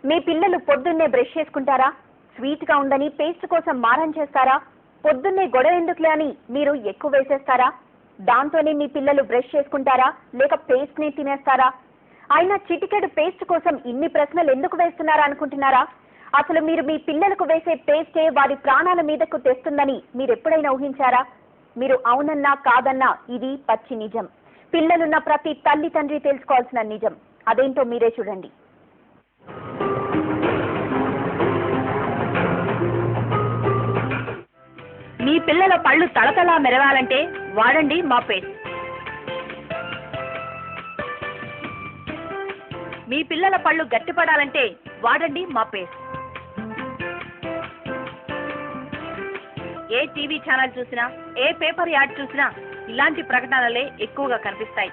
మీ పిల్లలు పొద్దున్నే బ్రష్ చేసుకుంటారా? స్వీట్గా ఉందని పేస్ట్ కోసం మారం చేస్తారా? పొద్దున్నే గొడవ ఎందుకులే అని మీరు ఎక్కువ వేసేస్తారా? దాంతోనే మీ పిల్లలు బ్రష్ చేసుకుంటారా లేక పేస్ట్ని తినేస్తారా? అయినా చిటికెడు పేస్ట్ కోసం ఇన్ని ప్రశ్నలు ఎందుకు వేస్తున్నారా అనుకుంటున్నారా? అసలు మీరు మీ పిల్లలకు వేసే పేస్టే వారి ప్రాణాల మీదకు తెస్తుందని మీరు ఎప్పుడైనా ఊహించారా? మీరు అవునన్నా కాదన్నా ఇది పచ్చి నిజం. పిల్లలున్న ప్రతి తల్లి తండ్రి తెలుసుకోవాల్సిన నిజం. అదేంటో మీరే చూడండి. మీ పిల్లల పళ్ళు తళతళా మెరవాలంటే వాడండి మా పేస్ట్. మీ పిల్లల పళ్ళు గట్టిపడాలంటే వాడండి మా పేస్ట్. ఏ టీవీ ఛానల్ చూసినా, ఏ పేపర్ యాడ్ చూసినా ఇలాంటి ప్రకటనలే ఎక్కువగా కనిపిస్తాయి.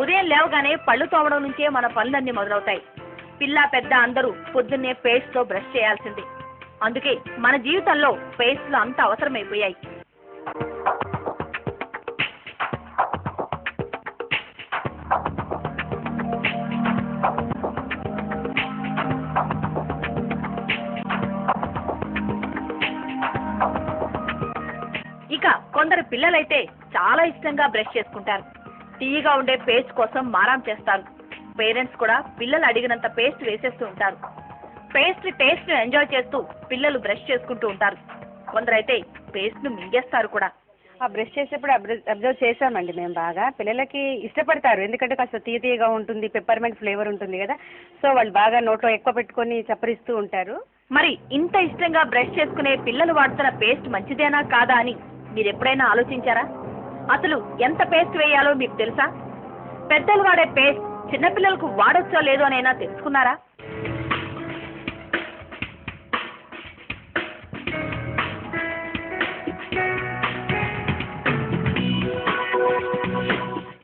ఉదయం లేవగానే పళ్ళు తోమడం నుంచే మన పనులన్నీ మొదలవుతాయి. పిల్ల పెద్ద అందరూ పొద్దున్నే పేస్ట్తో బ్రష్ చేయాల్సిందే. అందుకే మన జీవితంలో పేస్ట్లు అంత అవసరమైపోయాయి. ఇక కొందరు పిల్లలైతే చాలా ఇష్టంగా బ్రష్ చేసుకుంటారు. తీయగా ఉండే పేస్ట్ కోసం మారం చేస్తారు. పేరెంట్స్ కూడా పిల్లలు అడిగినంత పేస్ట్ వేసేస్తూ ఉంటారు. పేస్ట్ టేస్ట్ ఎంజాయ్ చేస్తూ పిల్లలు బ్రష్ చేసుకుంటూ ఉంటారు. కొందరైతే పేస్ట్ ను మింగేస్తారు కూడా. ఆ బ్రష్ చేసేప్పుడు అబ్జర్వ్ చేసామండి మేము బాగా. పిల్లలకి ఇష్టపడతారు, ఎందుకంటే కాస్త తీయగా ఉంటుంది, పెప్పర్మెంట్ ఫ్లేవర్ ఉంటుంది కదా. సో వాళ్ళు బాగా నోట్లో ఎక్కువ పెట్టుకొని చప్పరిస్తూ ఉంటారు. మరి ఇంత ఇష్టంగా బ్రష్ చేసుకునే పిల్లలు వాడుతున్న పేస్ట్ మంచిదేనా కాదా అని మీరు ఎప్పుడైనా ఆలోచించారా? అసలు ఎంత పేస్ట్ వేయాలో మీకు తెలుసా? పెద్దలు వాడే పేస్ట్ చిన్నపిల్లలకు వాడొచ్చో లేదో అనైనా తెలుసుకున్నారా?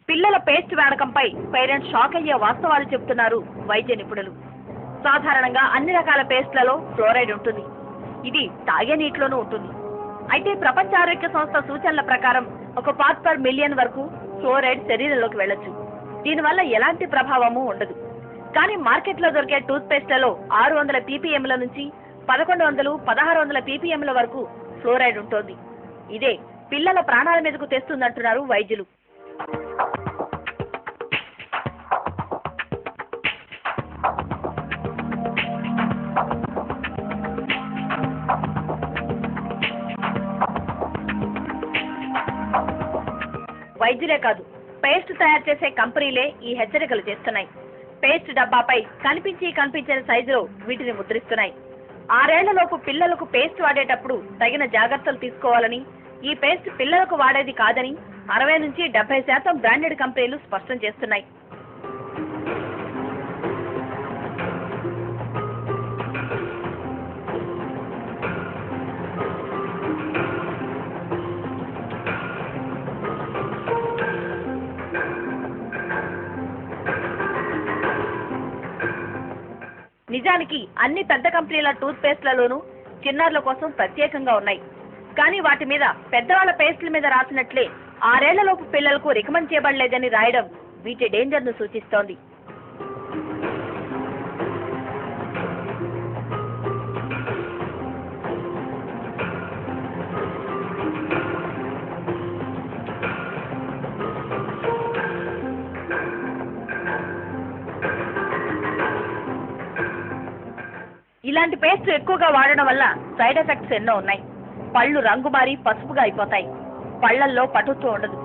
పిల్లల పేస్ట్ వాడకంపై పేరెంట్స్ షాక్ అయ్యే వాస్తవాలు చెబుతున్నారు వైద్య నిపుణులు. సాధారణంగా అన్ని రకాల పేస్ట్లలో ఫ్లోరైడ్ ఉంటుంది. ఇది తాగే నీటిలోనూ ఉంటుంది. అయితే ప్రపంచ ఆరోగ్య సంస్థ సూచనల ప్రకారం 1 పార్ట్ పర్ మిలియన్ వరకు ఫ్లోరైడ్ శరీరంలోకి వెళ్ళొచ్చు. దీనివల్ల ఎలాంటి ప్రభావము ఉండదు. కానీ మార్కెట్లో దొరికే టూత్ పేస్ట్లలో 600 ppmల నుంచి 1100, 1600 ppmల వరకు ఫ్లోరైడ్ ఉంటుంది. ఇదే పిల్లల ప్రాణాల మీదకు తెస్తుందంటున్నారు వైద్యులు. వైద్యులే కాదు, పేస్ట్ తయారు చేసే కంపెనీలే ఈ హెచ్చరికలు చేస్తున్నాయి. పేస్ట్ డబ్బాపై కనిపించిన సైజులో వీటిని ముద్రిస్తున్నాయి. 6 ఏళ్లలోపు పిల్లలకు పేస్ట్ వాడేటప్పుడు తగిన జాగ్రత్తలు తీసుకోవాలని, ఈ పేస్ట్ పిల్లలకు వాడేది కాదని 60 నుంచి 70% బ్రాండెడ్ కంపెనీలు స్పష్టం చేస్తున్నాయి. నిజానికి అన్ని పెద్ద కంపెనీల టూత్ పేస్ట్లలోనూ చిన్నారుల కోసం ప్రత్యేకంగా ఉన్నాయి. కానీ వాటి మీద పెద్దవాళ్ల పేస్ట్ల మీద రాసినట్లే 6 ఏళ్లలోపు పిల్లలకు రికమెండ్ చేయబడలేదని రాయడం వీటి డేంజర్ ను సూచిస్తోంది. ఇలాంటి పేస్ట్ ఎక్కువగా వాడడం వల్ల సైడ్ ఎఫెక్ట్స్ ఎన్నో ఉన్నాయి. పళ్ళు రంగు మారి పసుపుగా అయిపోతాయి. పళ్లల్లో పటుత్వం ఉండదు.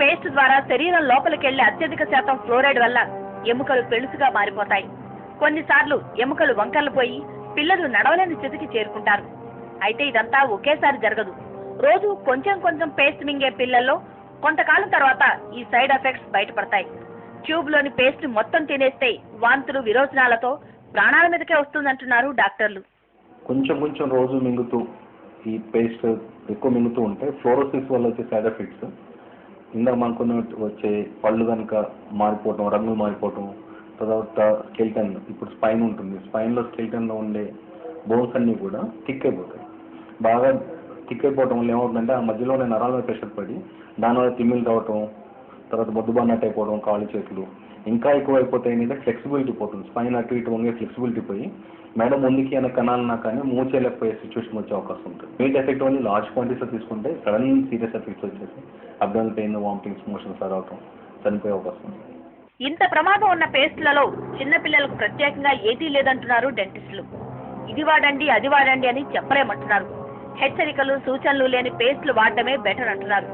పేస్ట్ ద్వారా శరీరం లోపలికెళ్లే అత్యధిక శాతం ఫ్లోరైడ్ వల్ల ఎముకలు పెళుసుగా మారిపోతాయి. కొన్నిసార్లు ఎముకలు వంకర్లు పోయి పిల్లలు నడవలేని స్థితికి చేరుకుంటారు. అయితే ఇదంతా ఒకేసారి జరగదు. రోజు కొంచెం కొంచెం పేస్ట్ మింగే పిల్లల్లో కొంతకాలం తర్వాత ఈ సైడ్ ఎఫెక్ట్స్ బయటపడతాయి. ట్యూబ్లోని పేస్ట్ మొత్తం తినేస్తే వాంతులు, విరోచనాలతో ప్రాణాల మీదకే వస్తుందంటున్నారు డాక్టర్లు. కొంచెం రోజు మింగుతూ ఈ పేస్ట్ ఎక్కువ మింగుతూ ఉంటే ఫ్లోరోసిస్ వల్ల వచ్చే సైడ్ ఎఫెక్ట్స్, ఇందాక మనకు వచ్చే పళ్ళు కనుక మారిపోవటం, రంగులు మారిపోవటం, తర్వాత స్కెల్టన్, ఇప్పుడు స్పైన్ ఉంటుంది, స్పైన్లో స్కెల్టన్లో ఉండే బోన్స్ అన్నీ కూడా థిక్ అయిపోతాయి. బాగా థిక్ అయిపోవటం వల్ల ఏమవుతుందంటే ఆ మధ్యలోనే నరాల మీద ప్రెషర్ పడి దానివల్ల తిమ్మిలు రావటం, తర్వాత బొద్దుబాన్నట్టు అయిపోవడం, కాళ్ళు చేతులు, ఇంకా ఎక్కువ అయిపోతే ఏంటంటే ఫ్లెక్సిబిలిటీ పోతుంది, స్పైన్ అటు ఇటు వంగే ఫ్లెక్సిబిలిటీ పోయి మేడం ముందుకి వెనక కనాలన్నా కానీ మూవ్ చేయలేకపోయే సిచ్యువేషన్ వచ్చే అవకాశం ఉంటుంది. మెయిన్ ఎఫెక్ట్ ఓన్లీ లార్జ్ క్వాంటిటీస్లో తీసుకుంటే సడన్ సీరియస్ ఎఫెక్ట్స్ వచ్చేసి అబ్డామినల్ పెయిన్, వామిటింగ్స్, మోషన్స్ రావటం, చనిపోయే అవకాశం ఉంది. ఇంత ప్రమాదం ఉన్న పేస్ట్లలో చిన్నపిల్లలకు ప్రత్యేకంగా ఏదీ లేదంటున్నారు డెంటిస్టులు. ఇది వాడండి అది వాడండి అని చెప్పలేమంటున్నారు. హెచ్చరికలు సూచనలు లేని పేస్ట్లు వాడటమే బెటర్ అంటున్నారు.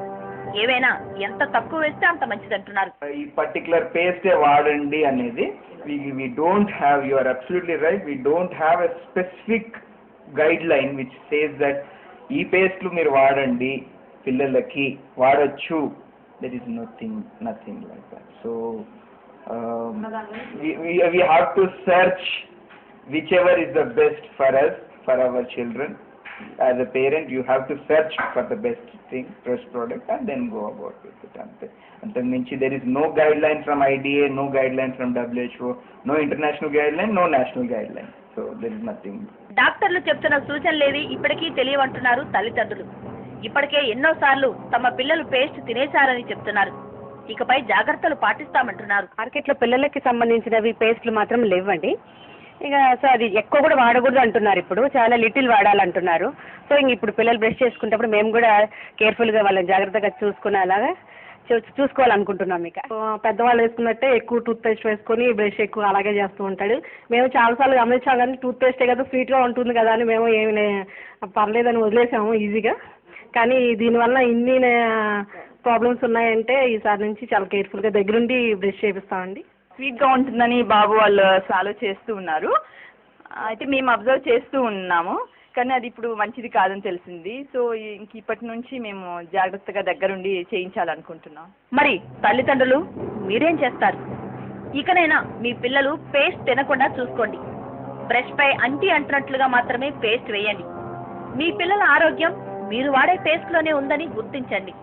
ఏవైనా ఎంత తక్కువ వేస్తే అంత మంచిదంటున్నారు. ఈ పర్టికులర్ పేస్టే వాడండి అనేది we don't have, you are absolutely right, we don't have a specific guideline which says that ఈ పేస్ట్లు మీరు వాడండి పిల్లలకి వాడొచ్చు. there is nothing like that. So we have to search whichever is the best for us, for our children. As a parent you have to search for the best thing, best product, and then go about with it. Antaminchi there is no guideline from IDA, no guideline from WHO, no international guideline, no national guideline. So there is nothing. డాక్టర్లు చెప్తున్న సూచనలేవి ఇప్పటికీ తెలియవంటున్నారు తల్లిదండ్రులు. ఇప్పటికే ఎన్నోసార్లు తమ పిల్లలు paste తినేశారని చెప్తున్నారు. ఇకపై జాగ్రత్తలు పాటిస్తామంటున్నారు. మార్కెట్లో పిల్లలకి సంబంధించినవి పేస్ట్లు మాత్రం లేవండి. ఇక సో అది ఎక్కువ కూడా వాడకూడదు అంటున్నారు. ఇప్పుడు చాలా లిటిల్ వాడాలంటున్నారు. సో ఇంక ఇప్పుడు పిల్లలు బ్రష్ చేసుకునేటప్పుడు మేము కూడా కేర్ఫుల్గా వాళ్ళని జాగ్రత్తగా చూసుకునేలాగా చూసుకోవాలనుకుంటున్నాం. ఇక పెద్దవాళ్ళు వేసుకున్నట్టే ఎక్కువ టూత్ పేస్ట్ వేసుకొని బ్రష్ ఎక్కువ అలాగే చేస్తూ ఉంటాడు. మేము చాలాసార్లు గమనించాం కానీ టూత్ పేస్టే కదా స్వీట్గా ఉంటుంది కదా అని మేము ఏమి పర్లేదని వదిలేసాము ఈజీగా. కానీ దీనివల్ల ఇన్ని ప్రాబ్లమ్స్ ఉన్నాయంటే ఈసారి నుంచి చాలా కేర్ఫుల్గా దగ్గరుండి బ్రష్ చేపిస్తామండి. స్వీట్గా ఉంటుందని బాబు వాళ్ళు ఫాలో చేస్తూ ఉన్నారు. అయితే మేము అబ్జర్వ్ చేస్తూ ఉన్నాము, కానీ అది ఇప్పుడు మంచిది కాదని తెలిసింది. సో ఇంక ఇప్పటి నుంచి మేము జాగ్రత్తగా దగ్గరుండి చేయించాలనుకుంటున్నాం. మరి తల్లిదండ్రులు మీరేం చేస్తారు? ఇకనైనా మీ పిల్లలు పేస్ట్ తినకుండా చూసుకోండి. బ్రష్ పై అంటున్నట్లుగా మాత్రమే పేస్ట్ వేయండి. మీ పిల్లల ఆరోగ్యం మీరు వాడే పేస్ట్లోనే ఉందని గుర్తించండి.